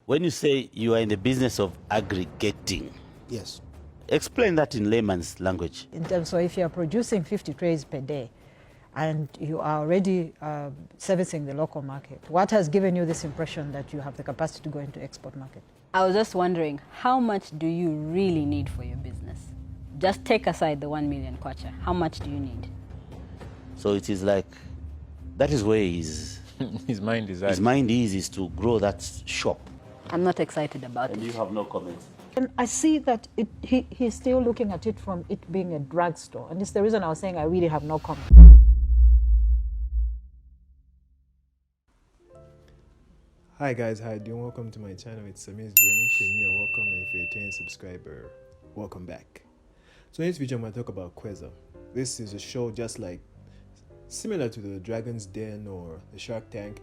When you say you are in the business of aggregating, Yes. explain that in layman's language. In terms of if you are producing 50 trays per day and you are already servicing the local market, what has given you this impression that you have the capacity to go into export market? I was just wondering, how much do you really need for your business? Just take aside the 1 million kwacha. How much do you need? So it is like, that is where his mind is is to grow that shop. I'm not excited about And it. you have no comments. And I see that he's still looking at it from it being a drugstore. And it's the reason I was saying I really have no comment. Hi guys, how you doing? Welcome to my channel. It's Samir's Journey. If you're new, welcome, and if you're a returning subscriber, welcome back. So in this video, I'm going to talk about KWEZA. This is a show just like similar to the Dragon's Den or the Shark Tank,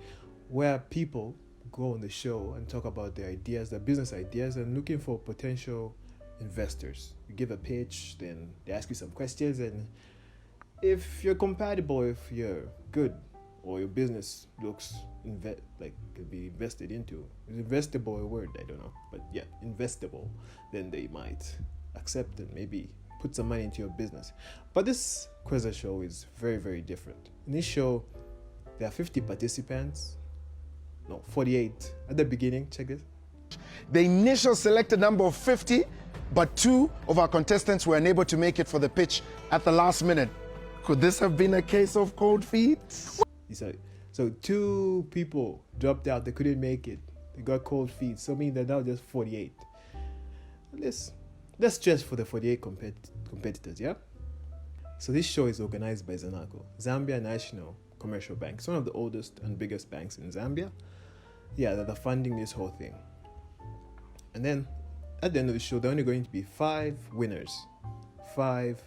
where people go on the show and talk about their ideas, their business ideas, and looking for potential investors. You give a pitch, then they ask you some questions, and if you're compatible, if you're good, or your business looks like could be invested into, is investable a word? I don't know, but yeah, investable, then they might accept and maybe put some money into your business. But this KWEZA show is very, very different. In this show, there are 50 participants. No, 48 at the beginning. Check this. The initial selected number of 50, but 2 of our contestants were unable to make it for the pitch at the last minute. Could this have been a case of cold feet? So 2 people dropped out. They couldn't make it. They got cold feet. So meaning that now just 48. Let's stress for the 48 competitors, yeah? So this show is organized by ZANACO, Zambia National Commercial Bank. It's one of the oldest and biggest banks in Zambia. Yeah, they're funding this whole thing. And then at the end of the show, there are only going to be 5 winners. 5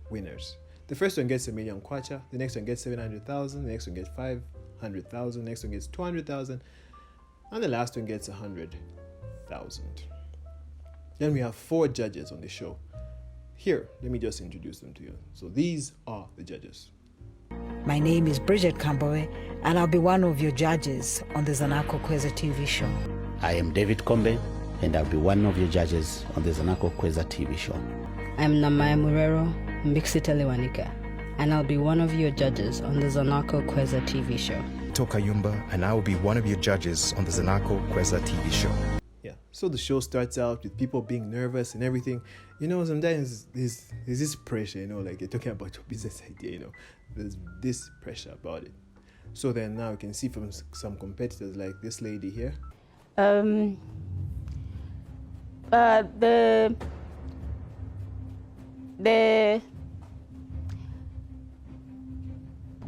winners. The first one gets 1 million kwacha, the next one gets 700,000, the next one gets 500,000, the next one gets 200,000, and the last one gets 100,000. Then we have 4 judges on the show. Here, let me just introduce them to you. So these are the judges. My name is Bridget Kambowe, and I'll be one of your judges on the ZANACO KWEZA TV show. I am David Kombe, and I'll be one of your judges on the ZANACO KWEZA TV show. I'm Namaya Murero Mbixitelewanika, and I'll be one of your judges on the ZANACO KWEZA TV show. Toka Yumba, and I will be one of your judges on the ZANACO KWEZA TV show. Yeah, so the show starts out with people being nervous and everything. You know, sometimes there's this pressure, you know, like you're talking about your business idea, you know, there's this pressure about it. So then now you can see from some competitors like this lady here.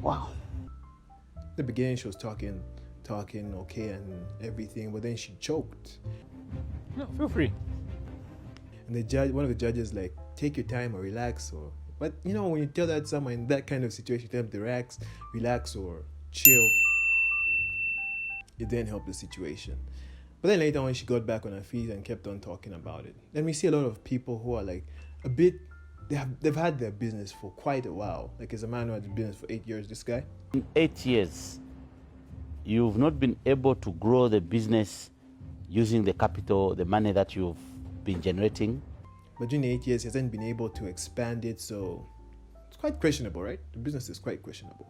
Wow. The beginning she was talking okay and everything, but then she choked. No, feel free. And the judge, one of the judges, like, take your time or relax, or. But you know, when you tell that someone in that kind of situation, tell them to relax or chill, it didn't help the situation. But then later on, she got back on her feet and kept on talking about it. Then we see a lot of people who are like a bit. They've had their business for quite a while. Like, as a man who had the business for 8 years, this guy. In 8 years, you've not been able to grow the business using the capital, the money that you've been generating. But during the 8 years, he hasn't been able to expand it, so it's quite questionable, right? The business is quite questionable.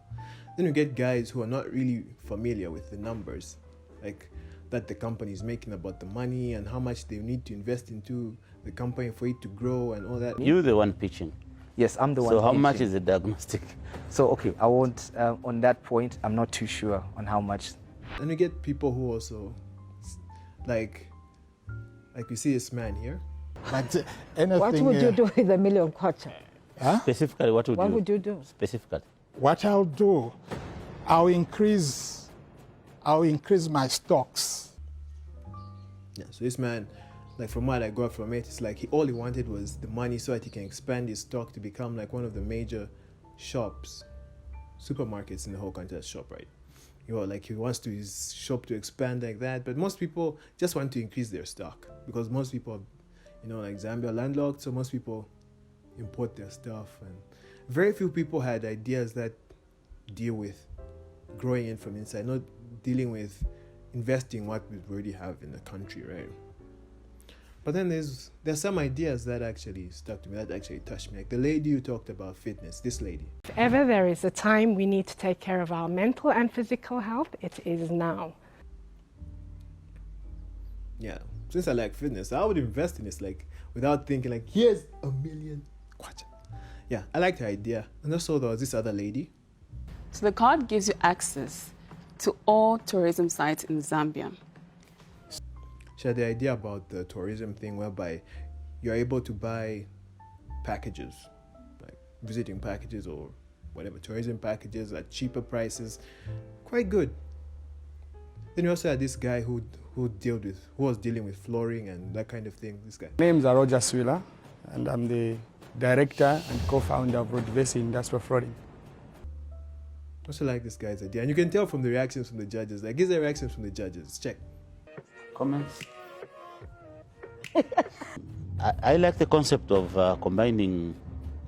Then you get guys who are not really familiar with the numbers, like that the company is making, about the money and how much they need to invest into the company for it to grow and all that. You're the one pitching. Yes, I'm the one. So how pitching. much is the diagnostic? So, okay, I won't, on that point, I'm not too sure on how much. And we get people who also, like you see this man here. But anything. What would you do with 1 million kwacha? Huh? Specifically, what would you do? Specifically. What I'll do, I'll increase my stocks. Yeah, so this man, like from what I got from it, it's like all he wanted was the money so that he can expand his stock to become like one of the major shops, supermarkets in the whole country. That's ShopRite. You know, like he wants to his shop to expand like that. But most people just want to increase their stock because most people, you know, like Zambia landlocked, so most people import their stuff, and very few people had ideas that deal with growing it from inside, not dealing with investing what we already have in the country, right? But then there's some ideas that actually stuck to me, that actually touched me. Like the lady you talked about, fitness, this lady. If ever there is a time we need to take care of our mental and physical health, it is now. Yeah, since I like fitness, I would invest in this, like, without thinking, like, here's $1 million kwacha. Yeah, I like the idea. And also there was this other lady. So the card gives you access to all tourism sites in Zambia. She had the idea about the tourism thing whereby you're able to buy packages, like visiting packages or whatever, tourism packages at cheaper prices. Quite good. Then you also had this guy who was dealing with flooring and that kind of thing. This guy. Names are Roger Swiller, and I'm the director and co-founder of Rodvesi Industrial Flooring. I also like this guy's idea, and you can tell from the reactions from the judges. Like, here's the reactions from the judges. Check. Comments? I like the concept of combining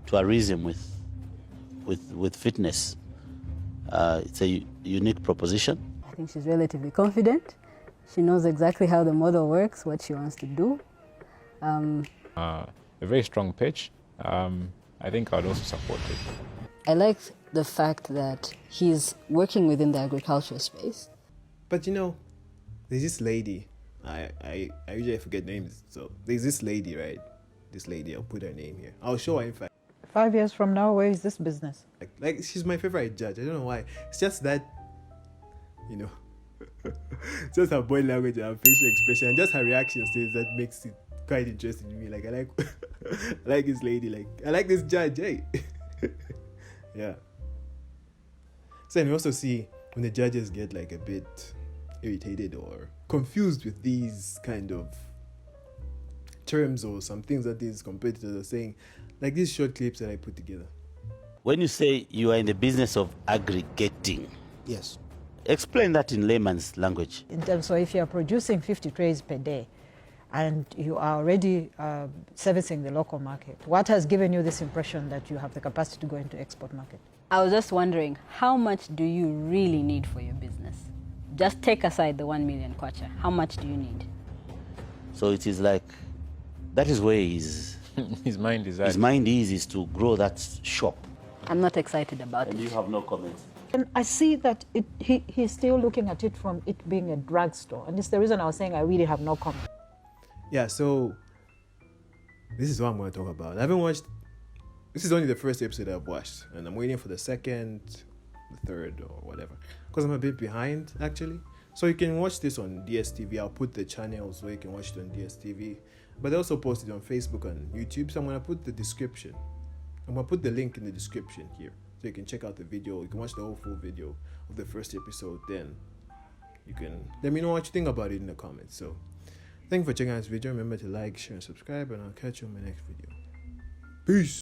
tourism with fitness. It's a unique proposition. I think she's relatively confident. She knows exactly how the model works, what she wants to do. A very strong pitch. I think I'd also support it. I like the fact that he's working within the agricultural space. But you know, there's this lady. I usually forget names. So there's this lady, right? This lady, I'll put her name here. I'll show her in fact. 5 years from now, where is this business? Like she's my favorite judge. I don't know why. It's just that, you know, just her body language and her facial expression and just her reactions to it that makes it quite interesting to me. Like I like this lady. Like I like this judge. Hey, yeah. So you also see when the judges get like a bit irritated or confused with these kind of terms or some things that these competitors are saying, like these short clips that I put together. When you say you are in the business of aggregating, Yes. explain that in layman's language. In terms, so if you are producing 50 trays per day and you are already servicing the local market, what has given you this impression that you have the capacity to go into export market? I was just wondering, how much do you really need for your business? Just take aside the 1 million kwacha. How much do you need? So it is like, that is where his His mind is is to grow that shop. I'm not excited about And it. you have no comments. And I see that he's still looking at it from it being a drugstore. And it's the reason I was saying I really have no comment. Yeah, so this is what I'm going to talk about. I haven't watched, this is only the first episode I've watched, and I'm waiting for the second, the third, or whatever, because I'm a bit behind, actually. So you can watch this on DSTV. I'll put the channel so you can watch it on DSTV. But I also post it on Facebook and YouTube, so I'm going to put the description. I'm going to put the link in the description here, so you can check out the video. You can watch the whole full video of the first episode. Then you can let me know what you think about it in the comments. So thank you for checking out this video. Remember to like, share, and subscribe, and I'll catch you in my next video. Peace.